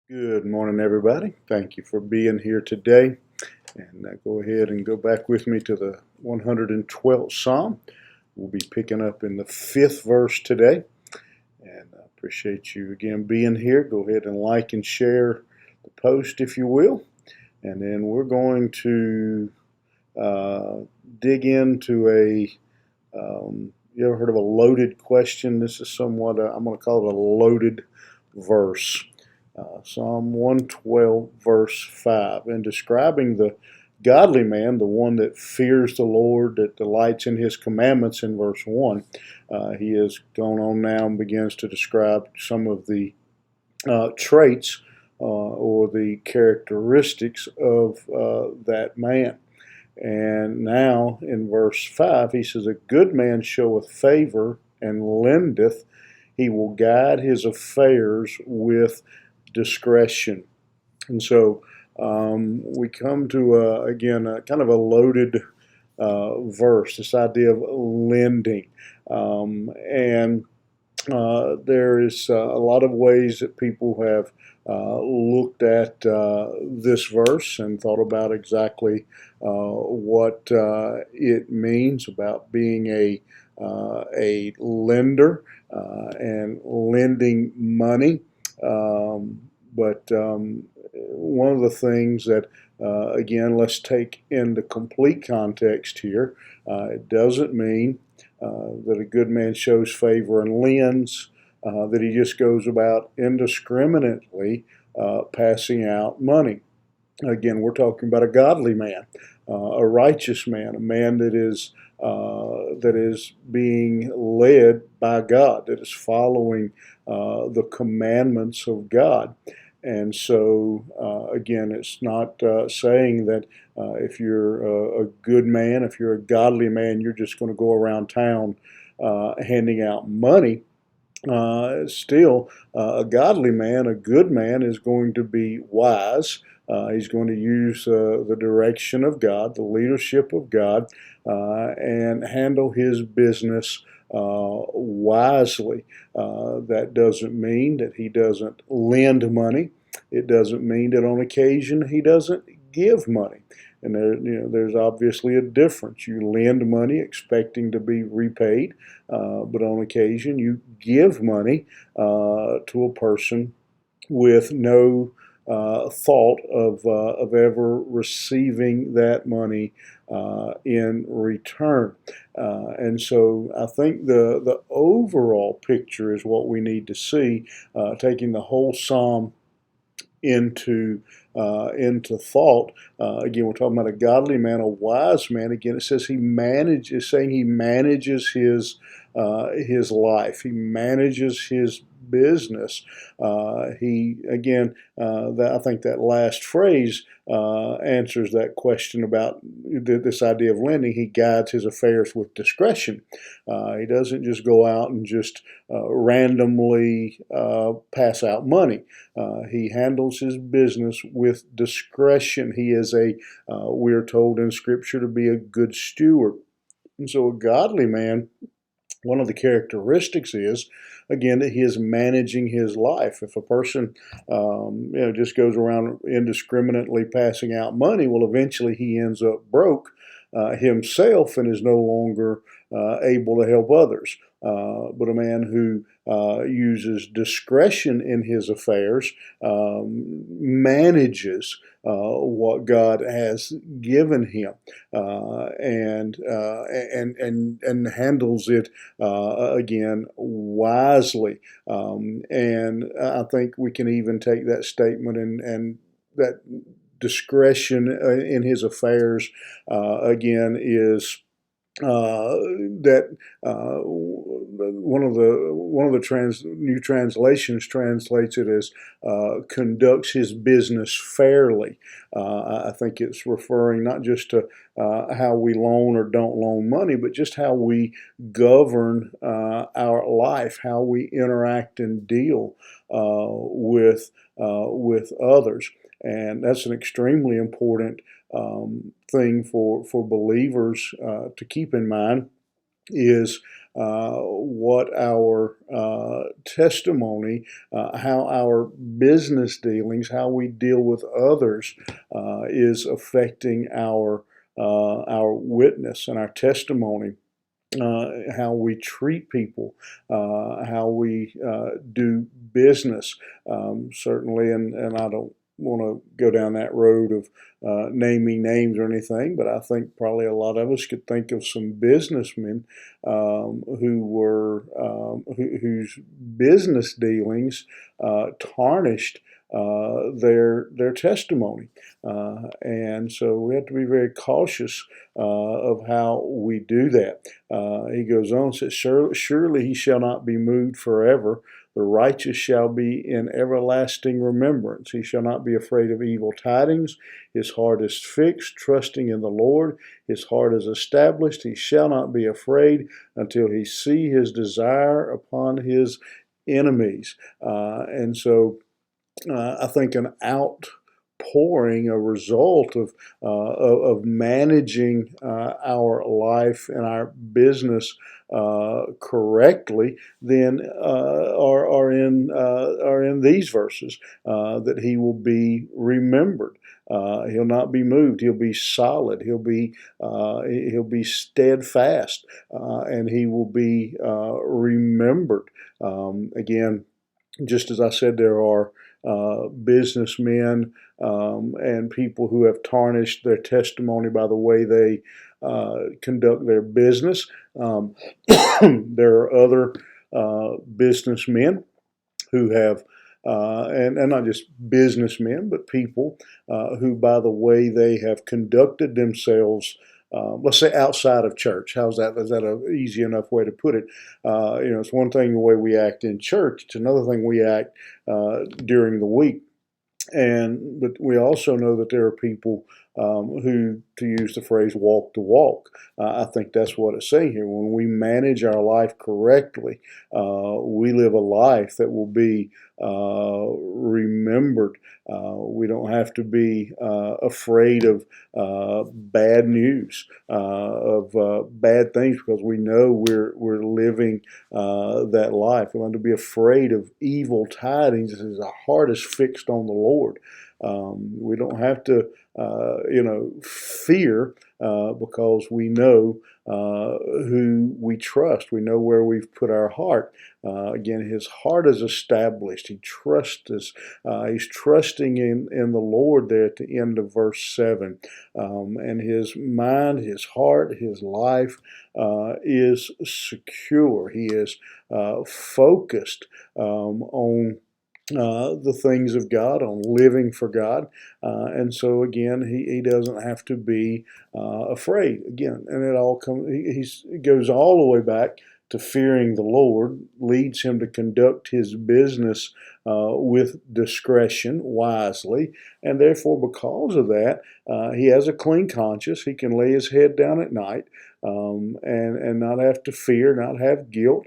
Good morning, everybody. Thank you for being here today. And go ahead and go back with me to the 112th Psalm. We'll be picking up in the 5th verse today. And I appreciate you again being here. Go ahead and like and share the post if you will. And then we're going to dig into you ever heard of a loaded question? This is somewhat, I'm going to call it a loaded verse. Psalm 112, verse 5. In describing the godly man, the one that fears the Lord, that delights in his commandments, in verse 1, he has gone on now and begins to describe some of the traits or the characteristics of that man. And now in verse 5, he says, "A good man showeth favor and lendeth. He will guide his affairs with discretion." And so we come to, again, kind of a loaded verse, this idea of lending. And there is a lot of ways that people have looked at this verse and thought about exactly what it means about being a lender and lending money. But one of the things that, again, let's take in the complete context here, it doesn't mean that a good man shows favor and lends, that he just goes about indiscriminately passing out money. Again, we're talking about a godly man, a righteous man, a man that is being led by God, that is following the commandments of God. And so, again, it's not saying that if you're a good man, if you're a godly man, you're just going to go around town handing out money. Still, a godly man, a good man, is going to be wise. He's going to use the direction of God, the leadership of God, and handle his business wisely. That doesn't mean that he doesn't lend money. It doesn't mean that on occasion he doesn't give money. And there's obviously a difference. You lend money expecting to be repaid, but on occasion you give money to a person with no thought of ever receiving that money in return. And so I think the overall picture is what we need to see, taking the whole psalm into thought. Again, we're talking about a godly man, a wise man. Again, it says saying he manages his life. He manages his business. I think that last phrase answers that question about this idea of lending. He guides his affairs with discretion. He doesn't just go out and just randomly pass out money. He handles his business with discretion. He is we're told in Scripture to be a good steward. And so a godly man, one of the characteristics is, again, that he is managing his life. If a person just goes around indiscriminately passing out money, well, eventually he ends up broke himself and is no longer able to help others. But a man who uses discretion in his affairs manages what God has given him and handles it again wisely. And I think we can even take that statement and that discretion in his affairs again is that one of the new translations translates it as conducts his business fairly. I think it's referring not just to how we loan or don't loan money, but just how we govern our life, how we interact and deal with others. And that's an extremely important thing for believers to keep in mind is what our testimony, how our business dealings, how we deal with others is affecting our witness and our testimony. How we treat people, how we do business, certainly, and I don't want to go down that road of naming names or anything, but I think probably a lot of us could think of some businessmen whose business dealings tarnished their testimony, and so we have to be very cautious of how we do that. He goes on and says, surely he shall not be moved forever. The righteous shall be in everlasting remembrance. He shall not be afraid of evil tidings. His heart is fixed, trusting in the Lord. His heart is established. He shall not be afraid until he see his desire upon his enemies. And so I think an outpouring, a result of managing our life and our business correctly, then are in these verses that he will be remembered. He'll not be moved. He'll be solid. He'll be steadfast, and he will be remembered. Again, just as I said, there are businessmen and people who have tarnished their testimony by the way they conduct their business. There are other businessmen who have, and not just businessmen, but people who, by the way they have conducted themselves, let's say outside of church. How's that? Is that an easy enough way to put it? It's one thing the way we act in church. It's another thing we act during the week. But we also know that there are people who, to use the phrase, walk the walk. I think that's what it's saying here. When we manage our life correctly, we live a life that will be remembered. We don't have to be afraid of bad news, of bad things, because we know we're living that life. We don't have to be afraid of evil tidings as our heart is fixed on the Lord. We don't have to, fear because we know who we trust. We know where we've put our heart. Again, his heart is established. He trusts us. He's trusting in the Lord there at the end of verse 7. And his mind, his heart, his life is secure. He is focused on the things of God, on living for God. And so again, he doesn't have to be afraid. Again, and it all comes, he goes all the way back to fearing the Lord, leads him to conduct his business with discretion, wisely, and therefore because of that, he has a clean conscience. He can lay his head down at night and not have to fear, not have guilt.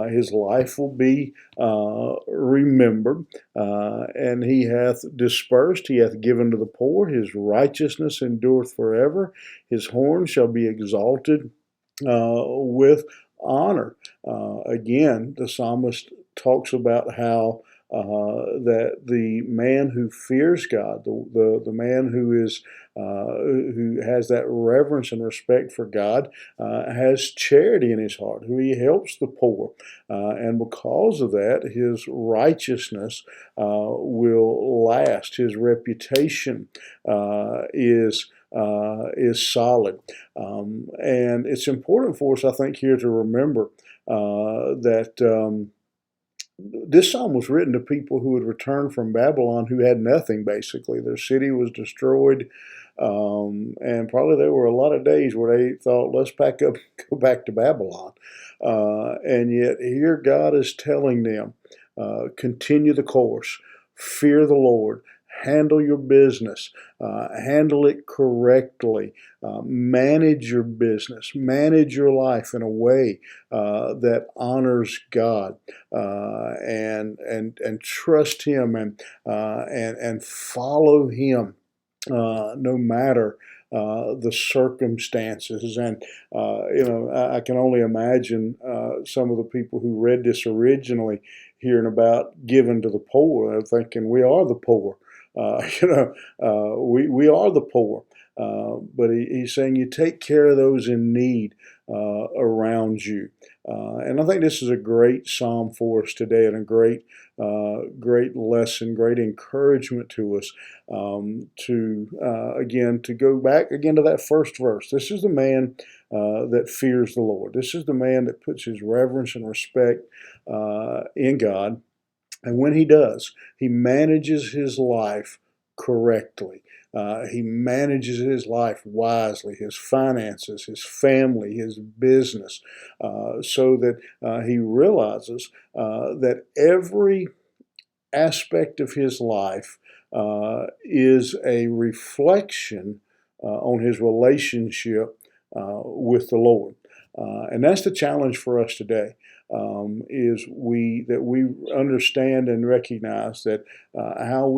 His life will be remembered, and he hath dispersed, he hath given to the poor. His righteousness endureth forever. His horn shall be exalted with honor. Again, the psalmist talks about how that the man who fears God, the man who has that reverence and respect for God, has charity in his heart, who he helps the poor, and because of that, his righteousness will last. His reputation is solid, and it's important for us, I think, here to remember that. This psalm was written to people who had returned from Babylon who had nothing, basically. Their city was destroyed, and probably there were a lot of days where they thought, let's pack up and go back to Babylon. And yet here God is telling them, continue the course, fear the Lord, handle your business, handle it correctly, manage your business, manage your life in a way that honors God, and trust Him and follow Him. No matter the circumstances. And, I can only imagine some of the people who read this originally hearing about giving to the poor. They're thinking, we are the poor. We are the poor. But he's saying you take care of those in need around you. And I think this is a great psalm for us today, and a great lesson, great encouragement to us to go back again to that first verse. This is the man that fears the Lord. This is the man that puts his reverence and respect in God. And when he does, he manages his life correctly. He manages his life wisely, his finances, his family, his business, so that he realizes that every aspect of his life is a reflection on his relationship with the Lord. And that's the challenge for us today. Is that we understand and recognize that how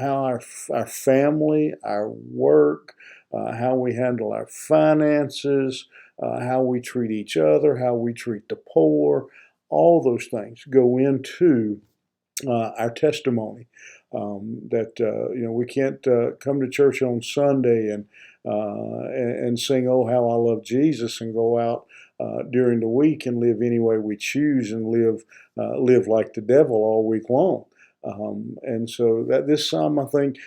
our family, our work, how we handle our finances, how we treat each other, how we treat the poor, all those things go into our testimony. We can't come to church on Sunday and sing "Oh How I Love Jesus" and go out during the week and live any way we choose and live like the devil all week long. And so that this psalm, I think,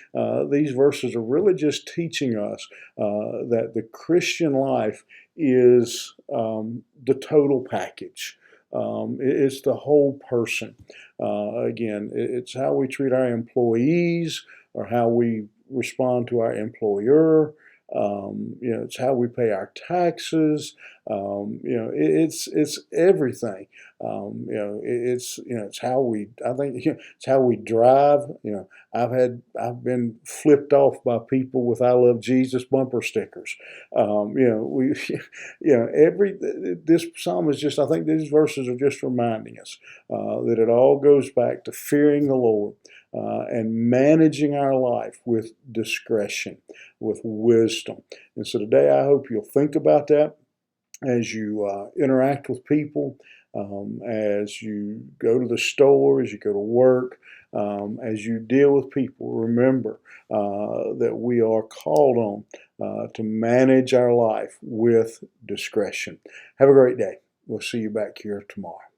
these verses are really just teaching us that the Christian life is the total package. It's the whole person. Again, it's how we treat our employees or how we respond to our employer. It's how we pay our taxes. It's everything. It's how we. I think it's how we drive. I've been flipped off by people with "I love Jesus" bumper stickers. This psalm is just. I think these verses are just reminding us that it all goes back to fearing the Lord. And managing our life with discretion, with wisdom. And so today I hope you'll think about that as you interact with people, as you go to the store, as you go to work, as you deal with people. Remember that we are called on to manage our life with discretion. Have a great day. We'll see you back here tomorrow.